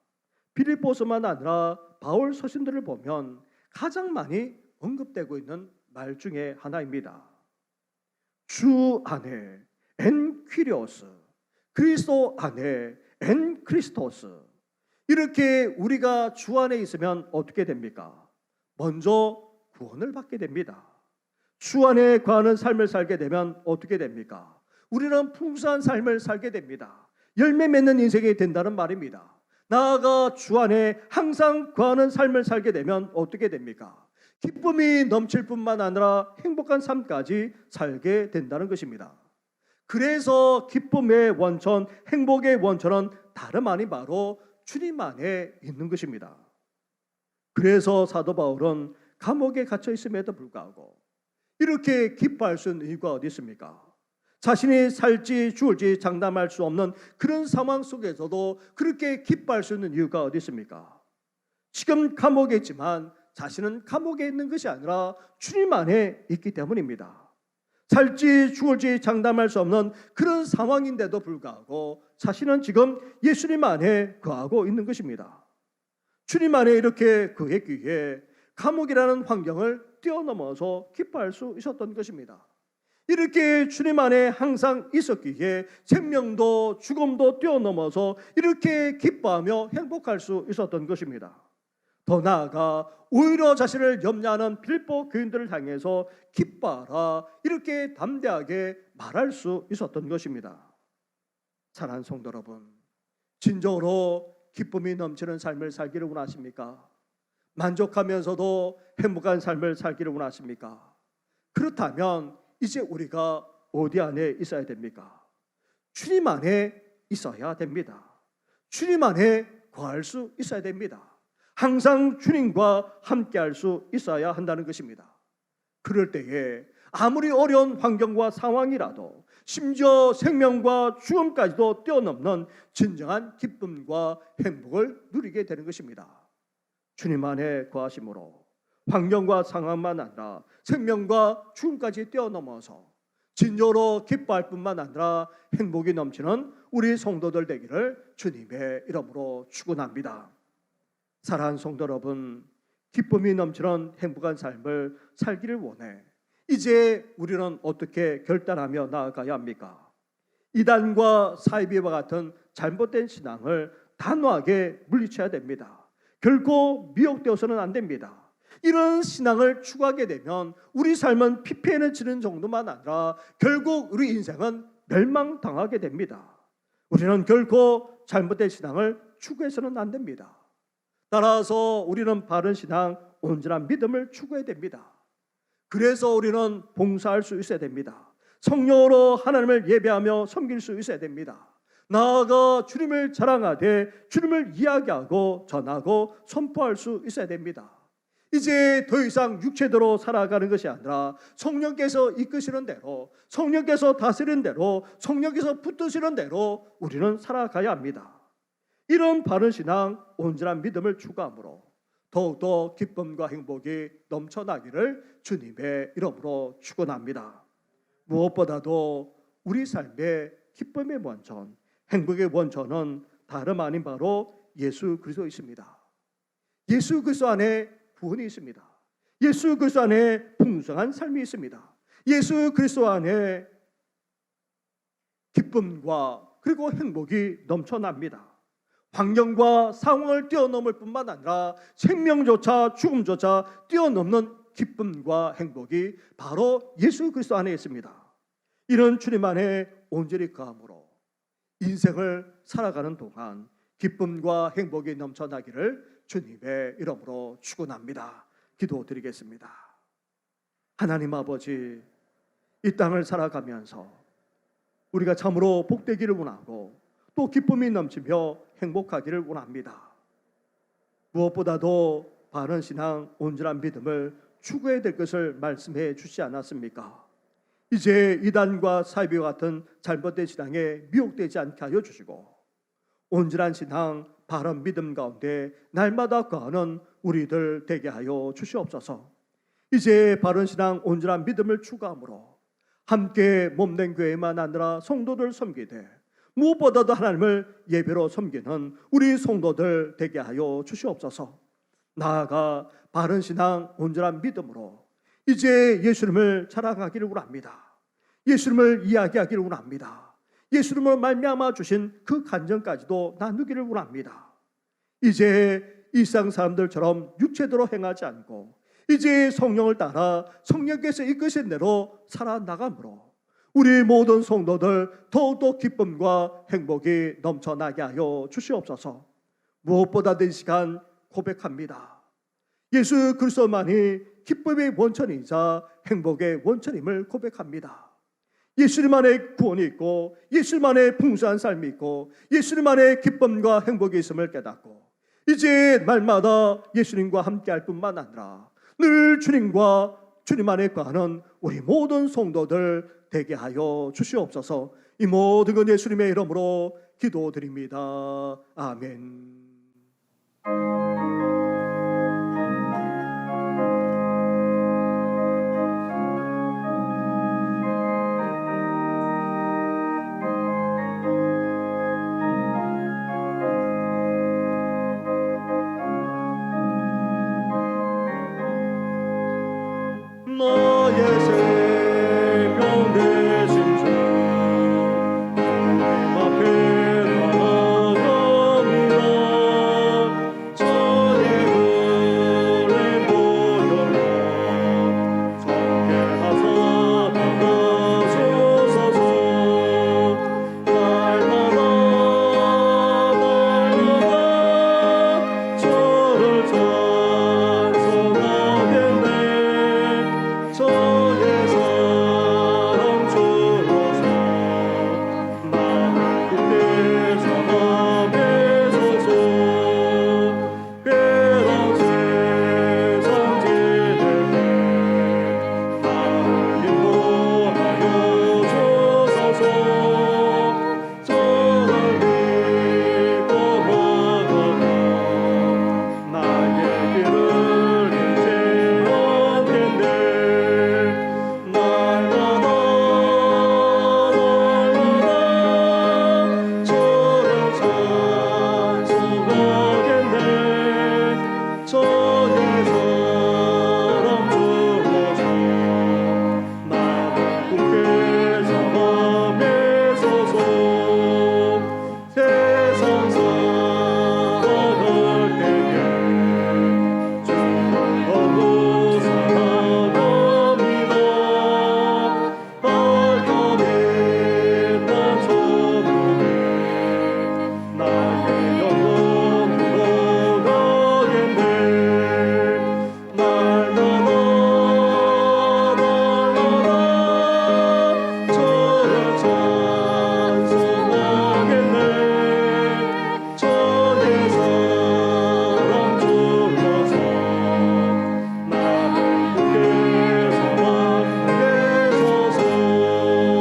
Speaker 1: 빌립보서만 아니라 바울 서신들을 보면 가장 많이 언급되고 있는 말 중에 하나입니다. 주 안에 엔 퀴리오스, 그리스도 안에 엔 크리스토스. 이렇게 우리가 주 안에 있으면 어떻게 됩니까? 먼저 구원을 받게 됩니다. 주 안에 거하는 삶을 살게 되면 어떻게 됩니까? 우리는 풍성한 삶을 살게 됩니다. 열매 맺는 인생이 된다는 말입니다. 나아가 주 안에 항상 거하는 삶을 살게 되면 어떻게 됩니까? 기쁨이 넘칠 뿐만 아니라 행복한 삶까지 살게 된다는 것입니다. 그래서 기쁨의 원천, 행복의 원천은 다름 아닌 바로 주님 안에 있는 것입니다. 그래서 사도 바울은 감옥에 갇혀 있음에도 불구하고 이렇게 기뻐할 수 있는 이유가 어디 있습니까? 자신이 살지 죽을지 장담할 수 없는 그런 상황 속에서도 그렇게 기뻐할 수 있는 이유가 어디 있습니까? 지금 감옥에 있지만 자신은 감옥에 있는 것이 아니라 주님 안에 있기 때문입니다. 살지 죽을지 장담할 수 없는 그런 상황인데도 불구하고 자신은 지금 예수님 안에 거하고 있는 것입니다. 주님 안에 이렇게 거했기에 감옥이라는 환경을 뛰어넘어서 기뻐할 수 있었던 것입니다. 이렇게 주님 안에 항상 있었기에 생명도 죽음도 뛰어넘어서 이렇게 기뻐하며 행복할 수 있었던 것입니다. 더 나아가 오히려 자신을 염려하는 빌립보 교인들을 향해서 기뻐하라 이렇게 담대하게 말할 수 있었던 것입니다. 사랑하는 성도 여러분, 진정으로 기쁨이 넘치는 삶을 살기를 원하십니까? 만족하면서도 행복한 삶을 살기를 원하십니까? 그렇다면 이제 우리가 어디 안에 있어야 됩니까? 주님 안에 있어야 됩니다. 주님 안에 거할 수 있어야 됩니다. 항상 주님과 함께 할 수 있어야 한다는 것입니다. 그럴 때에 아무리 어려운 환경과 상황이라도 심지어 생명과 죽음까지도 뛰어넘는 진정한 기쁨과 행복을 누리게 되는 것입니다. 주님 안에 거하심으로 환경과 상황만 아니라 생명과 죽음까지 뛰어넘어서 진정으로 기뻐할 뿐만 아니라 행복이 넘치는 우리 성도들 되기를 주님의 이름으로 축원합니다. 사랑하는 성도 여러분, 기쁨이 넘치는 행복한 삶을 살기를 원해. 이제 우리는 어떻게 결단하며 나아가야 합니까? 이단과 사이비와 같은 잘못된 신앙을 단호하게 물리쳐야 됩니다. 결코 미혹되어서는 안 됩니다. 이런 신앙을 추구하게 되면 우리 삶은 피폐해는 지는 정도만 아니라 결국 우리 인생은 멸망당하게 됩니다. 우리는 결코 잘못된 신앙을 추구해서는 안 됩니다. 따라서 우리는 바른 신앙, 온전한 믿음을 추구해야 됩니다. 그래서 우리는 봉사할 수 있어야 됩니다. 성령으로 하나님을 예배하며 섬길 수 있어야 됩니다. 나아가 주님을 자랑하되 주님을 이야기하고 전하고 선포할 수 있어야 됩니다. 이제 더 이상 육체대로 살아가는 것이 아니라 성령께서 이끄시는 대로, 성령께서 다스리는 대로, 성령께서 붙드시는 대로 우리는 살아가야 합니다. 이런 바른 신앙, 온전한 믿음을 추구함으로 더욱더 기쁨과 행복이 넘쳐나기를 주님의 이름으로 축원합니다. 무엇보다도 우리 삶의 기쁨의 원천, 행복의 원천은 다름 아닌 바로 예수 그리스도이십니다. 예수 그리스도 안에 구원이 있습니다. 예수 그리스도 안에 풍성한 삶이 있습니다. 예수 그리스도 안에 기쁨과 그리고 행복이 넘쳐납니다. 환경과 상황을 뛰어넘을 뿐만 아니라 생명조차 죽음조차 뛰어넘는 기쁨과 행복이 바로 예수 그리스도 안에 있습니다. 이런 주님 안에 온전히 거함으로 인생을 살아가는 동안 기쁨과 행복이 넘쳐나기를 주님의 이름으로 축원합니다. 기도드리겠습니다. 하나님 아버지, 이 땅을 살아가면서 우리가 참으로 복되기를 원하고 또 기쁨이 넘치며 행복하기를 원합니다. 무엇보다도 바른 신앙, 온전한 믿음을 추구해야 될 것을 말씀해 주시지 않았습니까? 이제 이단과 사이비와 같은 잘못된 신앙에 미혹되지 않게 하여 주시고 온전한 신앙, 바른 믿음 가운데 날마다 거하는 우리들 되게 하여 주시옵소서. 이제 바른 신앙, 온전한 믿음을 추구함으로 함께 몸된 교회만 아니라 성도들 섬기되 무엇보다도 하나님을 예배로 섬기는 우리 성도들 되게 하여 주시옵소서. 나아가 바른 신앙, 온전한 믿음으로 이제 예수님을 자랑하기를 원합니다. 예수님을 이야기하기를 원합니다. 예수님을 말미암아 주신 그 간증까지도 나누기를 원합니다. 이제 일상 사람들처럼 육체대로 행하지 않고 이제 성령을 따라 성령께서 이끄신 대로 살아나감으로 우리 모든 성도들 더욱더 기쁨과 행복이 넘쳐나게 하여 주시옵소서. 무엇보다도 이 시간 고백합니다. 예수 그리스도만이 기쁨의 원천이자 행복의 원천임을 고백합니다. 예수님 안에 구원이 있고 예수님 안에 풍성한 삶이 있고 예수님 안에 기쁨과 행복이 있음을 깨닫고 이제 날마다 예수님과 함께할 뿐만 아니라 늘 주님과 주님 안에 거하는 우리 모든 성도들 되게 하여 주시옵소서. 이 모든 건 예수님의 이름으로 기도드립니다. 아멘. 너의 생명 되신 주 주님 앞에 나아갑니다. 저의 은혜 보혈로 정결하사 나가소서. 날마다 저를 찬송하겠네. 저의 사랑 주로서 나를 굳게 삼아매소서. 괴로운 세상 지낼 때 나를 인도하여 주소서. 저를 믿고 나가라. 나의 길을 이제 얻겠네. 날마다 저를 찬송하겠네. 저의 사랑 주로서 나를 굳게 잡아매소서. 세상 살아갈 때에 주를 너무 사랑합니다. 발견했던 저들이 나의 영혼으로 가겠네. 날마다 저를 찬송하겠네. 저의 사랑 주로서 나를 굳게 삼아매소서. 아멘.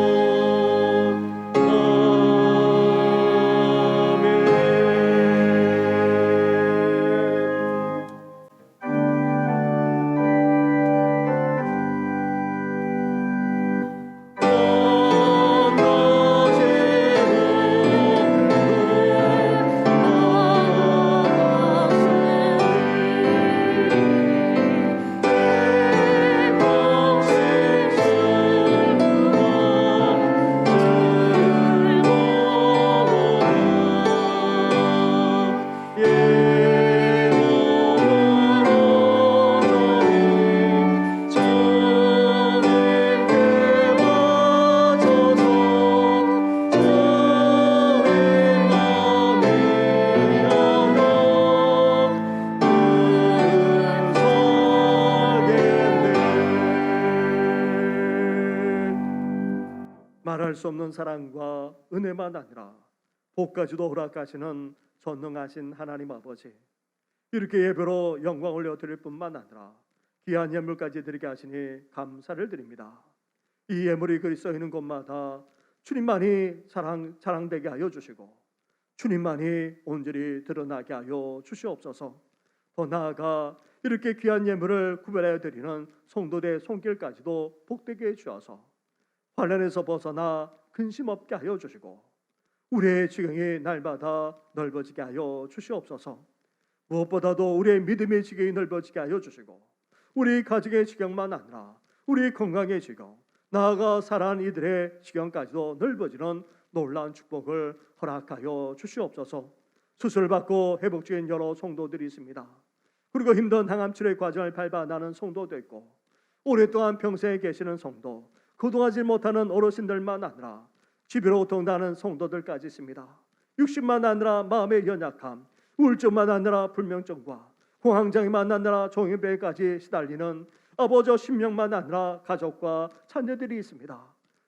Speaker 1: 말할 수 없는 사랑과 은혜만 아니라 복까지도 허락하시는 전능하신 하나님 아버지, 이렇게 예배로 영광 올려드릴 뿐만 아니라 귀한 예물까지 드리게 하시니 감사를 드립니다. 이 예물이 그리 써 있는 곳마다 주님만이 자랑되게 하여 주시고 주님만이 온전히 드러나게 하여 주시옵소서. 더 나아가 이렇게 귀한 예물을 구별하여 드리는 성도들의 손길까지도 복되게 해 주어서 환난에서 벗어나 근심 없게 하여 주시고 우리의 지경이 날마다 넓어지게 하여 주시옵소서. 무엇보다도 우리의 믿음의 지경이 넓어지게 하여 주시고 우리 가정의 지경만 아니라 우리 건강의 지경, 나아가 살아가는 이들의 지경까지도 넓어지는 놀라운 축복을 허락하여 주시옵소서. 수술받고 회복 중인 여러 성도들이 있습니다. 그리고 힘든 항암 치료의 과정을 밟아 나는 성도도 있고 오랫동안 평생에 계시는 성도, 거동하지 못하는 어르신들만 아니라 집으로 고통당하는 성도들까지 있습니다. 육신만 아니라 마음의 연약함, 우울증만 아니라 불면증과 공황장애만 아니라 종양병까지 시달리는 아버지 신명만 아니라 가족과 자녀들이 있습니다.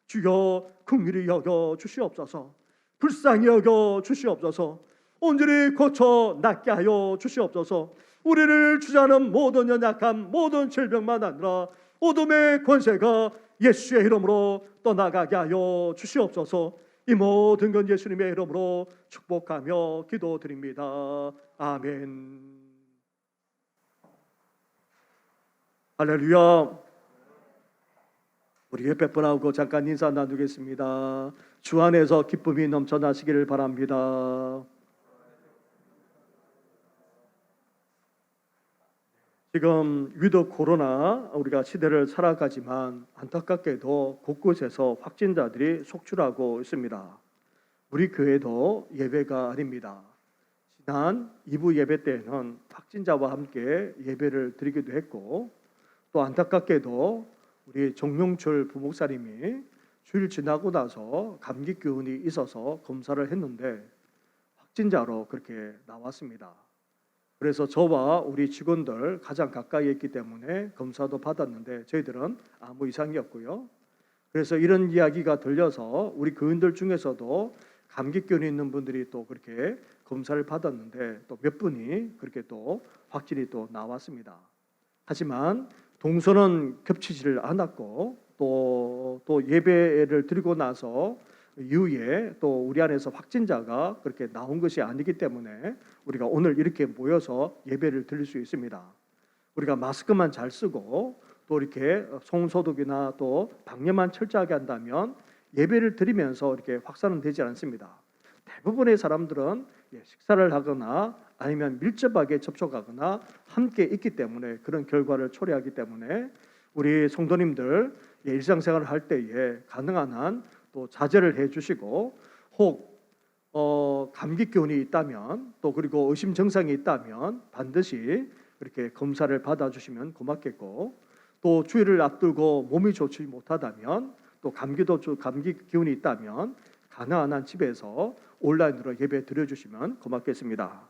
Speaker 1: 주여 긍휼히 여겨 주시옵소서. 불쌍히 여겨 주시옵소서. 온전히 고쳐 낫게 하여 주시옵소서. 우리를 주장하는 모든 연약함, 모든 질병만 아니라 어둠의 권세가 예수의 이름으로 떠나가게 하여 주시옵소서. 이 모든 건 예수님의 이름으로 축복하며 기도드립니다. 아멘. 할렐루야. 우리 옆에 분하고 잠깐 인사 나누겠습니다. 주 안에서 기쁨이 넘쳐나시기를 바랍니다. 지금 위드 코로나 우리가 시대를 살아가지만 안타깝게도 곳곳에서 확진자들이 속출하고 있습니다. 우리 교회도 예배가 아닙니다. 지난 2부 예배 때에는 확진자와 함께 예배를 드리기도 했고 또 안타깝게도 우리 정용철 부목사님이 주일 지나고 나서 감기 기운이 있어서 검사를 했는데 확진자로 그렇게 나왔습니다. 그래서 저와 우리 직원들 가장 가까이 있기 때문에 검사도 받았는데 저희들은 아무 이상이 없고요. 그래서 이런 이야기가 들려서 우리 교인들 중에서도 감기 기운이 있는 분들이 또 그렇게 검사를 받았는데 또 몇 분이 그렇게 또 확진이 또 나왔습니다. 하지만 동선은 겹치지를 않았고 또 예배를 드리고 나서 이후에 또 우리 안에서 확진자가 그렇게 나온 것이 아니기 때문에 우리가 오늘 이렇게 모여서 예배를 드릴 수 있습니다. 우리가 마스크만 잘 쓰고 또 이렇게 손소독이나 또 방역만 철저하게 한다면 예배를 드리면서 이렇게 확산은 되지 않습니다. 대부분의 사람들은 식사를 하거나 아니면 밀접하게 접촉하거나 함께 있기 때문에 그런 결과를 초래하기 때문에 우리 성도님들 일상생활을 할 때에 가능한 한 또 자제를 해주시고 혹 감기 기운이 있다면 또 그리고 의심 증상이 있다면 반드시 이렇게 검사를 받아주시면 고맙겠고 또 주일을 앞두고 몸이 좋지 못하다면 또 감기 기운이 있다면 가능한 한 집에서 온라인으로 예배 드려주시면 고맙겠습니다.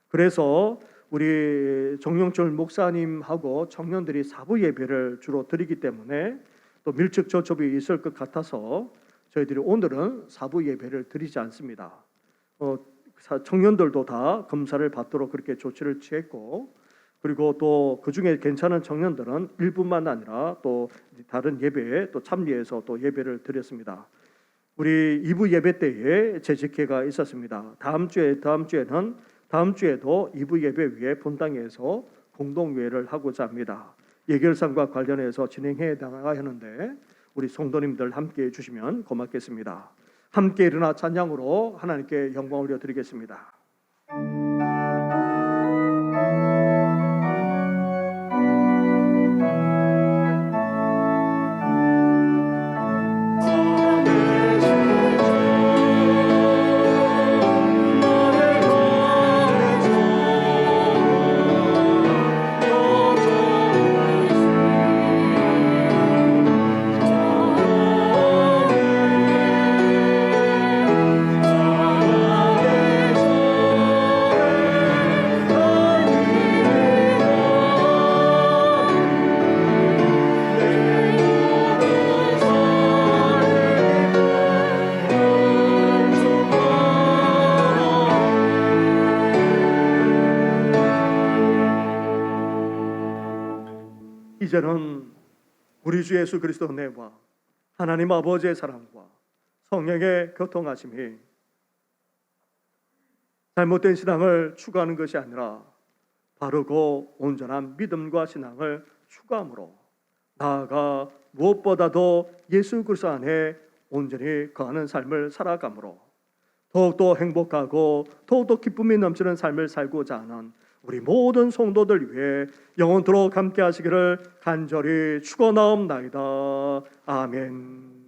Speaker 1: 그래서 우리 정용철 목사님하고 청년들이 사부 예배를 주로 드리기 때문에 또 밀접 접촉이 있을 것 같아서 저희들이 오늘은 사부 예배를 드리지 않습니다. 청년들도 다 검사를 받도록 그렇게 조치를 취했고 그리고 또 그중에 괜찮은 청년들은 일부만 아니라 또 다른 예배에 또 참여해서 또 예배를 드렸습니다. 우리 2부 예배 때에 재직회가 있었습니다. 다음 주에도 2부 예배 위에 본당에서 공동회를 하고자 합니다. 예결상과 관련해서 진행해 나가야 하는데 우리 성도님들 함께 해주시면 고맙겠습니다. 함께 일어나 찬양으로 하나님께 영광 올려드리겠습니다. 이제는 우리 주 예수 그리스도 은혜와 하나님 아버지의 사랑과 성령의 교통하심이 잘못된 신앙을 추구하는 것이 아니라 바르고 온전한 믿음과 신앙을 추구함으로 나아가 무엇보다도 예수 그리스도 안에 온전히 거하는 삶을 살아감으로 더욱더 행복하고 더욱더 기쁨이 넘치는 삶을 살고자 하는 우리 모든 성도들 위해 영원토록 함께 하시기를 간절히 축원하옵나이다. 아멘.